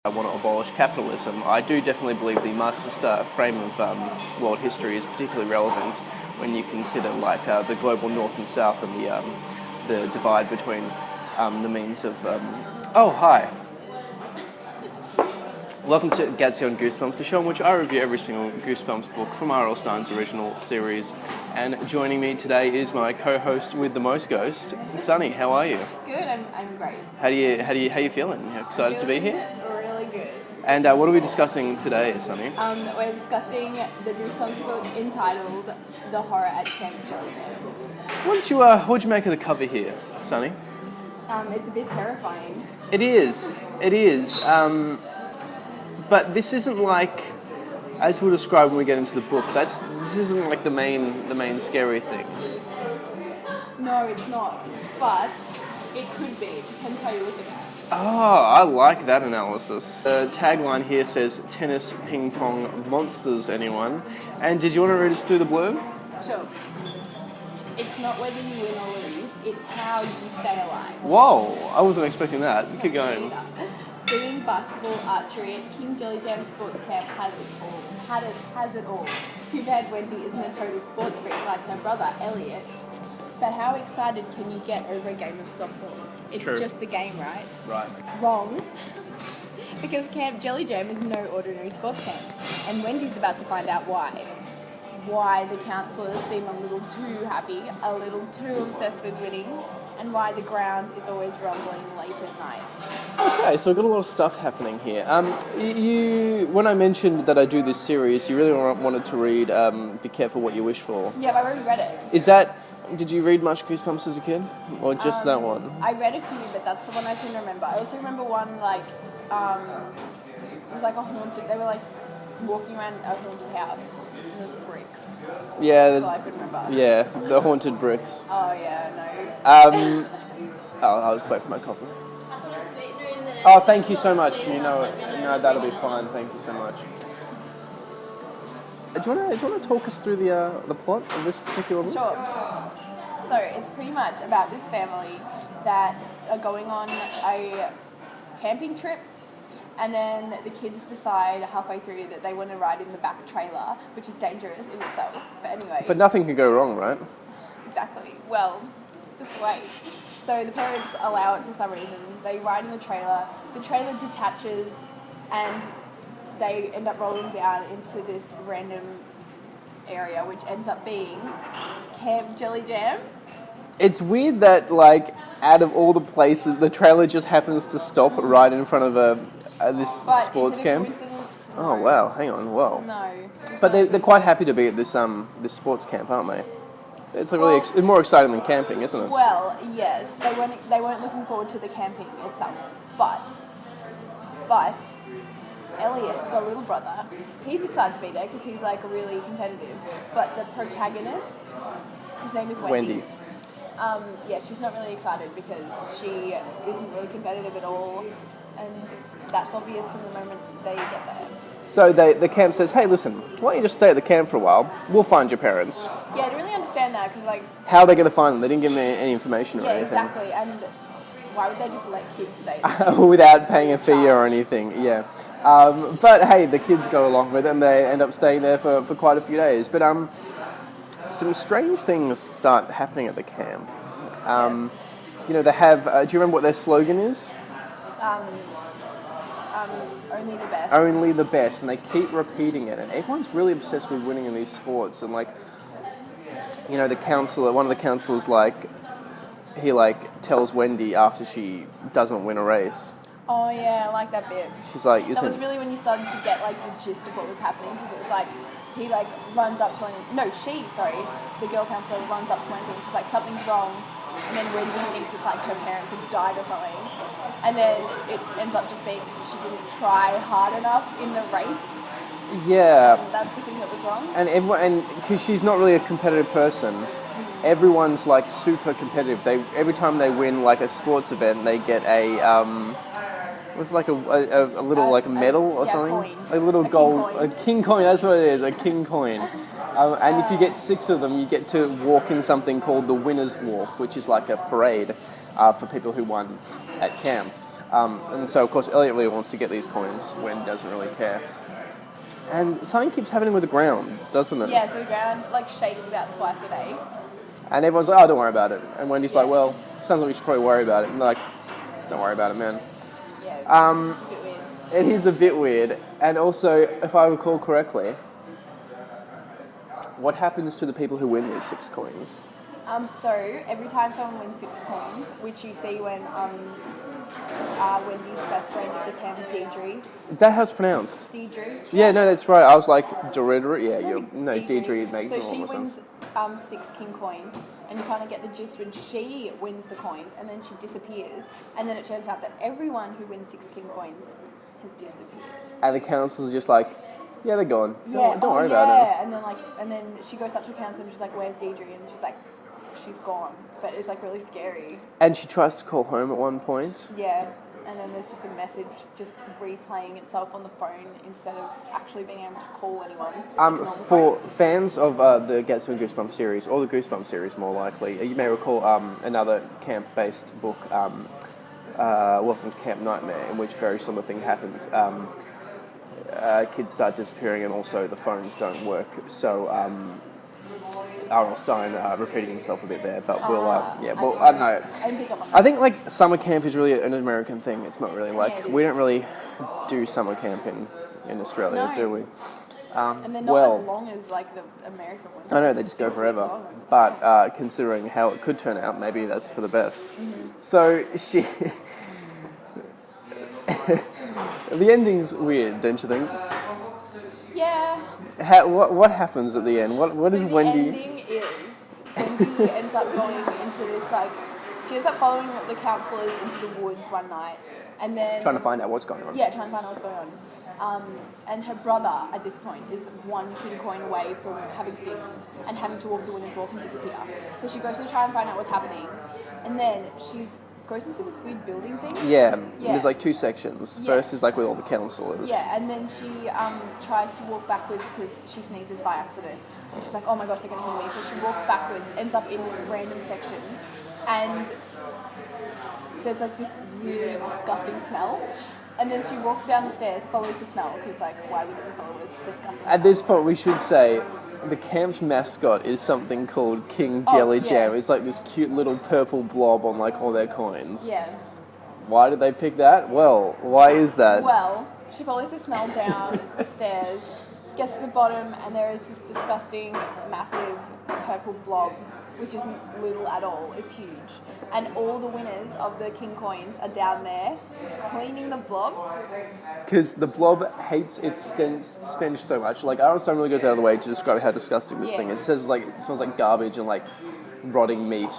I want to abolish capitalism. I do definitely believe the Marxist frame of world history is particularly relevant when you consider the global north and south and the divide between the means of... Oh, hi. Welcome to Gattsy on Goosebumps, the show in which I review every single Goosebumps book from R.L. Stein's original series. And joining me today is my co-host with the most ghost, Sunny. How are you? Good. I'm great. How you feeling? You excited to be here? Really good. And what are we discussing today, Sunny? We're discussing the Goosebumps book entitled "The Horror at Camp Jellyjam." What'd you make of the cover here, Sunny? It's a bit terrifying. It is. But this isn't like, as we'll describe when we get into the book, this isn't like the main scary thing. No, it's not. But it could be. It depends how you look at it. Oh, I like that analysis. The tagline here says, "Tennis, ping pong, monsters, anyone?" And did you want to read us through the blurb? Sure. It's not whether you win or lose, it's how you stay alive. Whoa, I wasn't expecting that. Keep going. Swimming, basketball, archery at King Jellyjam Sports Camp has it all. Too bad Wendy isn't a total sports freak like her brother, Elliot. But how excited can you get over a game of softball? It's true. Just a game, right? Right. Wrong. Because Camp Jellyjam is no ordinary sports camp. And Wendy's about to find out why. Why the counsellors seem a little too happy, a little too obsessed with winning, and why the ground is always rumbling late at night. Okay, so we've got a lot of stuff happening here. When I mentioned that I do this series, you really wanted to read Be Careful What You Wish For. Yeah, I already read it. Did you read much Goosebumps as a kid? Or just that one? I read a few, but that's the one I can remember. I also remember one, it was like a haunted, they were like walking around a haunted house, and there was bricks. Yeah, That's all I can remember. Yeah, the haunted bricks. Oh, yeah, no. I'll just wait for my coffee. Oh, thank you so much. You know, that'll be fine. Thank you so much. Do you want to talk us through the plot of this particular book? Sure. So it's pretty much about this family that are going on a camping trip, and then the kids decide halfway through that they want to ride in the back trailer, which is dangerous in itself. But anyway. But nothing can go wrong, right? Exactly. Well, just wait. So the parents allow it for some reason. They ride in the trailer detaches, and they end up rolling down into this random area, which ends up being Camp Jellyjam. It's weird that, out of all the places, the trailer just happens to stop right in front of this sports camp. Coincidence? Oh, wow. Hang on. Whoa. No. But they're quite happy to be at this sports camp, aren't they? It's it's more exciting than camping, isn't it? Well, yes. They weren't looking forward to the camping itself. But Elliot, the little brother, he's excited to be there because he's really competitive. But the protagonist, his name is Wendy. She's not really excited because she isn't really competitive at all, and that's obvious from the moment they get there. So the camp says, "Hey, listen, why don't you just stay at the camp for a while? We'll find your parents." Yeah, I don't really understand that because how are they going to find them? They didn't give me any information or anything. Yeah, exactly. And why would they just let kids stay without paying a fee or anything? Yeah. But hey, the kids go along with it, and they end up staying there for quite a few days. But some strange things start happening at the camp. Yes. They have. Do you remember what their slogan is? Only the best. Only the best, and they keep repeating it. And everyone's really obsessed with winning in these sports. And the counselor, one of the counselors, he tells Wendy after she doesn't win a race. Oh yeah, I like that bit. She's like, that was really when you started to get the gist of what was happening, because it was he runs up to the girl counselor runs up to Wendy and she's like, something's wrong, and then Wendy thinks it's her parents have died or something, and then it ends up just being she didn't try hard enough in the race. Yeah. And that's the thing that was wrong. And because she's not really a competitive person, everyone's super competitive. Every time they win a sports event, they get a was a little medal or something? Coin. A little gold, a king coin, that's what it is, a king coin. And if you get 6 of them, you get to walk in something called the Winner's Walk, which is a parade for people who won at camp. And so, of course, Elliot really wants to get these coins. Wendy doesn't really care. And something keeps happening with the ground, doesn't it? Yeah, so the ground like shakes about twice a day. And everyone's like, oh, don't worry about it. And Wendy's Yeah. like, well, sounds like we should probably worry about it. And they're like, don't worry about it, man. Yeah, it's a bit weird. It is a bit weird. And also, if I recall correctly, what happens to the people who win these 6 coins? So every time someone wins 6 coins, which you see when Wendy's best friend became Deidre. Is that how it's pronounced? Deidre. Yeah, no, that's right. I was like, Deidre? Yeah, Deidre makes So it she more sense. wins 6 king coins, and you kind of get the gist when she wins the coins, and then she disappears, and then it turns out that everyone who wins 6 king coins has disappeared. And the council's just like, yeah, they're gone. Yeah, Don't worry about it. And then she goes up to a counselor and she's like, "Where's Deidre?" And she's like, "She's gone." But it's like really scary. And she tries to call home at one point. Yeah. And then there's just a message just replaying itself on the phone instead of actually being able to call anyone. For fans of the Gattsy and Goosebumps series, or the Goosebumps series more likely, you may recall another camp-based book, Welcome to Camp Nightmare, in which a very similar thing happens. Kids start disappearing and also the phones don't work. So R.L. Stein repeating himself a bit there, but I don't know. I think like summer camp is really an American thing. It's not really like we don't really do summer camp in Australia, do we? And they're not as long as like the American ones. I know they just go forever, but considering how it could turn out, maybe that's for the best. Mm-hmm. So she, the ending's weird, don't you think? Yeah. What happens at the end? What is Wendy? The ending is Wendy ends up going into this she ends up following the counsellors into the woods one night, and then trying to find out what's going on. Yeah, trying to find out what's going on. And her brother at this point is 1 king coin away from having 6 and having to walk the winner's walk and disappear. So she goes to try and find out what's happening, and then goes into this weird building thing. Yeah. There's like 2 sections. Yeah. First is like with all the counsellors. Yeah, and then she tries to walk backwards because she sneezes by accident. And she's like, oh my gosh, they're going to hear me. So she walks backwards, ends up in this random section, and there's like this really disgusting smell. And then she walks down the stairs, follows the smell, because like, why would you follow the disgusting smell? At this point, we should say the camp's mascot is something called King Jellyjam. Yeah. It's like this cute little purple blob on like all their coins. Yeah. Why did they pick that? Well, why is that? Well, she follows the smell down the stairs, gets to the bottom, and there is this disgusting, massive purple blob, which isn't little at all. It's huge. And all the winners of the king coins are down there cleaning the blob. Because the blob hates its stench so much. Like, R.L. Stone really goes out of the way to describe how disgusting this thing is. It says like it smells like garbage and like rotting meat.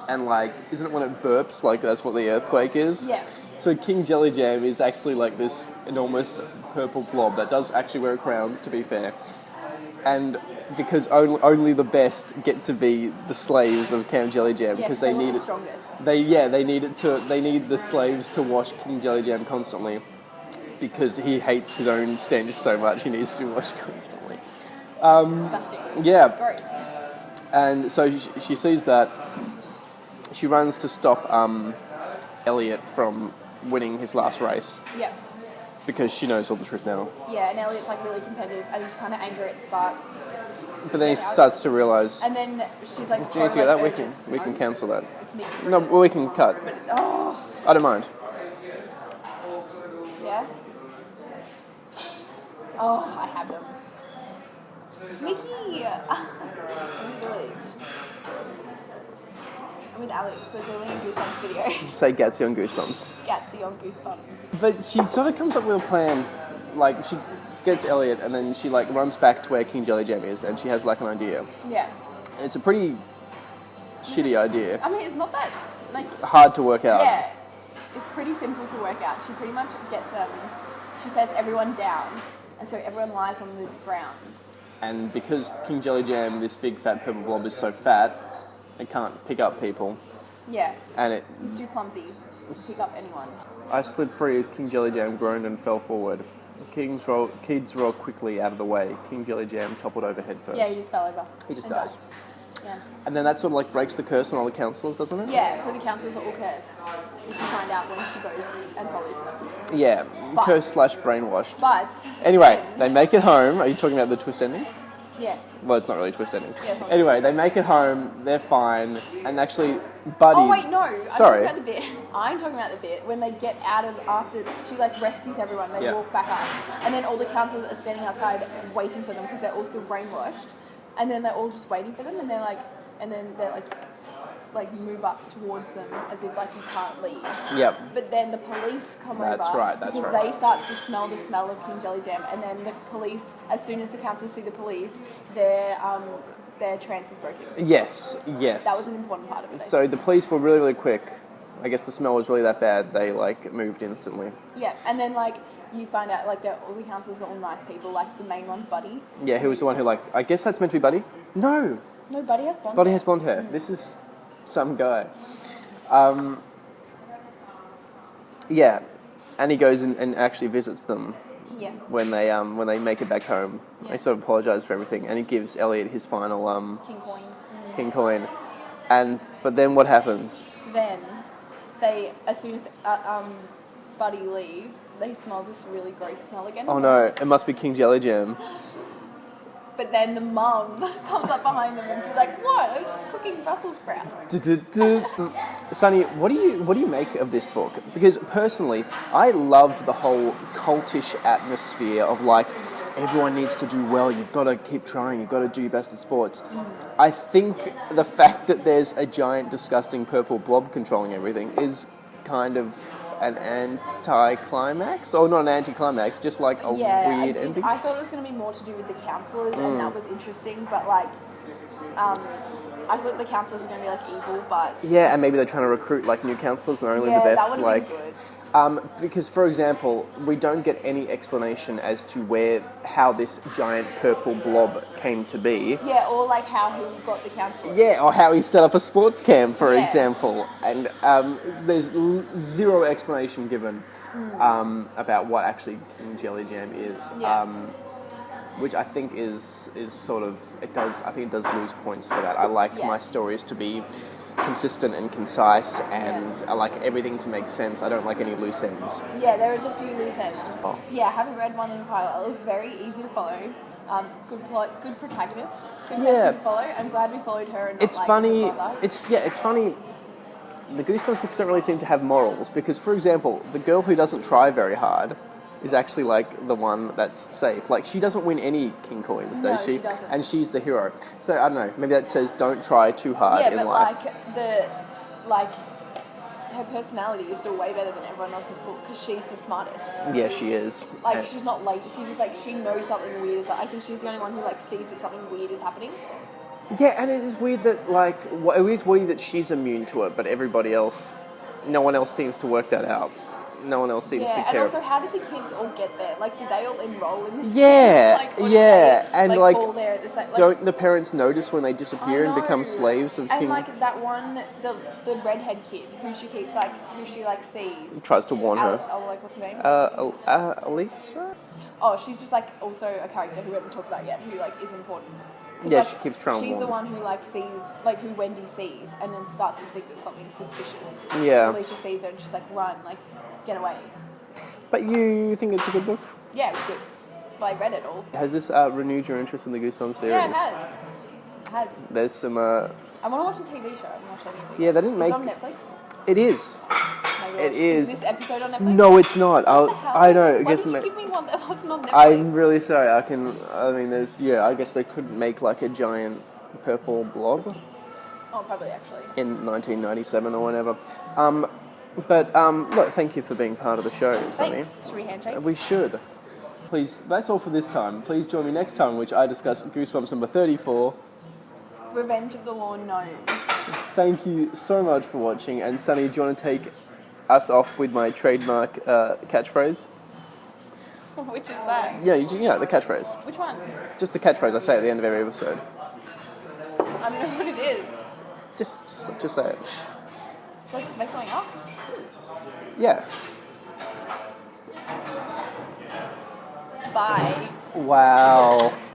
And like, isn't it when it burps, like that's what the earthquake is? Yeah. So King Jellyjam is actually like this enormous purple blob that does actually wear a crown, to be fair. And because only the best get to be the slaves of King Jellyjam, because they need it. Strongest. They need the slaves to wash King Jellyjam constantly, because he hates his own stench so much. He needs to be washed constantly. Disgusting. Yeah. Gross. And so she sees that. She runs to stop Elliot from winning his last race. Yeah. Because she knows all the truth now. Yeah, and Elliot's like really competitive, and he's kind of angry at the start. But then he starts to realise. And then she's like, "Do you need to get that? We can cancel that. It's me. No, well, we can cut. I don't mind." Yeah. Oh, I have them. Mickey. I'm with Alex. We're doing a Goosebumps video. Say Gattsy on Goosebumps. Gattsy on Goosebumps. But she sort of comes up with a plan. Like, she gets Elliot, and then she like runs back to where King Jellyjam is, and she has like an idea. Yeah. It's a pretty shitty idea. I mean, it's not that like hard to work out. Yeah, it's pretty simple to work out. She pretty much gets them. She sets everyone down, and so everyone lies on the ground. And because King Jellyjam, this big fat purple blob, is so fat, it can't pick up people. Yeah. And he's too clumsy to pick up anyone. I slid free as King Jellyjam groaned and fell forward. Kids rolled quickly out of the way. King Jellyjam toppled over head first. Yeah, he just fell over. He just dies. Yeah. And then that sort of like breaks the curse on all the councillors, doesn't it? Yeah, so the councillors are all cursed. You can find out when she goes and follows them. Yeah, But- cursed / brainwashed. But Anyway, they make it home. Are you talking about the twist ending? yeah, Well, it's not really a twist ending. Yeah, it's not Anyway, they make it home. They're fine, and actually, Buddy. oh wait, no. Sorry. I'm talking about the bit when they get out of after she like rescues everyone. They Yeah. walk back up, and then all the councillors are standing outside waiting for them because they're all still brainwashed, and then they're all just waiting for them, and they're like move up towards them as if like you can't leave. Yep. But then the police come over That's because right. they start to smell the smell of King Jellyjam, and then the police, as soon as the councillors see the police, their trance is broken. Yes. That was an important part of it. So the police were really, really quick. I guess the smell was really that bad. They like moved instantly. Yeah, and then like you find out like all the councillors are all nice people. Like the main one, Buddy. Yeah, who was the one who like? I guess that's meant to be Buddy. No, No, Buddy has blonde. Buddy hair. has blonde hair. This is some guy. Yeah, and he goes and actually visits them Yeah. when they make it back home. Yeah. They sort of apologise for everything, and he gives Elliot his final King coin. king coin. But then what happens? Then they, as soon as Buddy leaves, they smell this really gross smell again. Oh no, it must be King Jellyjam. But then the mum comes up behind them and she's like, "What? I was just cooking Brussels sprouts." Sonny, what do you make of this book? Because personally, I love the whole cultish atmosphere of like everyone needs to do well. You've got to keep trying. You've got to do your best at sports. I think the fact that there's a giant, disgusting purple blob controlling everything is kind of an anti-climax, or not an anti-climax, just like a weird ending. I thought it was going to be more to do with the councillors, and that was interesting. But like, I thought the councillors were going to be like evil, but Yeah, and maybe they're trying to recruit like new councillors and only yeah, the that best. would have Like, been good. because for example, we don't get any explanation as to how this giant purple blob came to be. Yeah, or like how he got the councillors. Yeah, or how he set up a sports camp, for Yeah. example. And there's zero explanation given about what actually King Jellyjam is. Yeah. Which I think is sort of, I think it does lose points for that. I like Yeah. my stories to be consistent and concise, and I like everything to make sense. I don't like any loose ends. Yeah, there is a few loose ends. Oh. Yeah, having read one in Kyle, it was very easy to follow. Good plot, good protagonist, good Yeah. person to follow. I'm glad we followed her. And not, It's like, funny. the butler. It's funny. The Goosebumps books don't really seem to have morals because, for example, the girl who doesn't try very hard is actually like the one that's safe. Like she doesn't win any king coins, does No, she? she doesn't. And she's the hero. So I don't know. Maybe that says don't try too hard Yeah, in but life. like her personality is still way better than everyone else in the book because she's the smartest. Yeah, she is. Like And- she's not late. She just like she knows something weird is. I think she's the only one who like sees that something weird is happening. Yeah, and it is weird that like it is weird that she's immune to it, but everybody else, no one else seems to work that out. No one else seems to Yeah, and care. also how did the kids all get there? Like, did they all enroll in this? Yeah, Like, or did yeah, they, and all there at the same. Like, Don't the parents notice when they disappear I and become know. slaves of And King? like that one, the redhead kid who she sees. Tries to warn her. Like what's her name? Elisa? Oh, she's just like also a character who we haven't talked about yet, who like is important. 'Cause, Yeah, like, she keeps trying to She's warn the her. one who like sees, like who Wendy sees, and then starts to think that something's suspicious. Yeah. So Alicia sees her and she's like, run, like get away. But you think it's a good book? Yeah, it was good. Well, I read it all. Has this renewed your interest in the Goosebumps series? Yeah, it has. It has. There's some. I want to watch a TV show. I'm not sure. Yeah, they didn't Is make. it on Netflix? It is. Oh my God. It is. Is this episode on Netflix? No, it's not. What the hell? I know. I Why guess. did you give me one that wasn't on Netflix? I'm really sorry. I mean, there's. Yeah, I guess they couldn't make like a giant purple blob Oh, probably actually. in 1997 or whatever. But look, thank you for being part of the show, Sonny. Thanks. Should we handshake? We should. Please, that's all for this time. Please join me next time, which I discuss Goosebumps number 34. Revenge of the Lawn Gnomes. Thank you so much for watching. And Sonny, do you want to take us off with my trademark catchphrase? Which is that? Yeah, the catchphrase. Which one? Just the catchphrase I say at the end of every episode. I don't know what it is. Just say it. Should I just make something up? Yeah. Bye. Wow.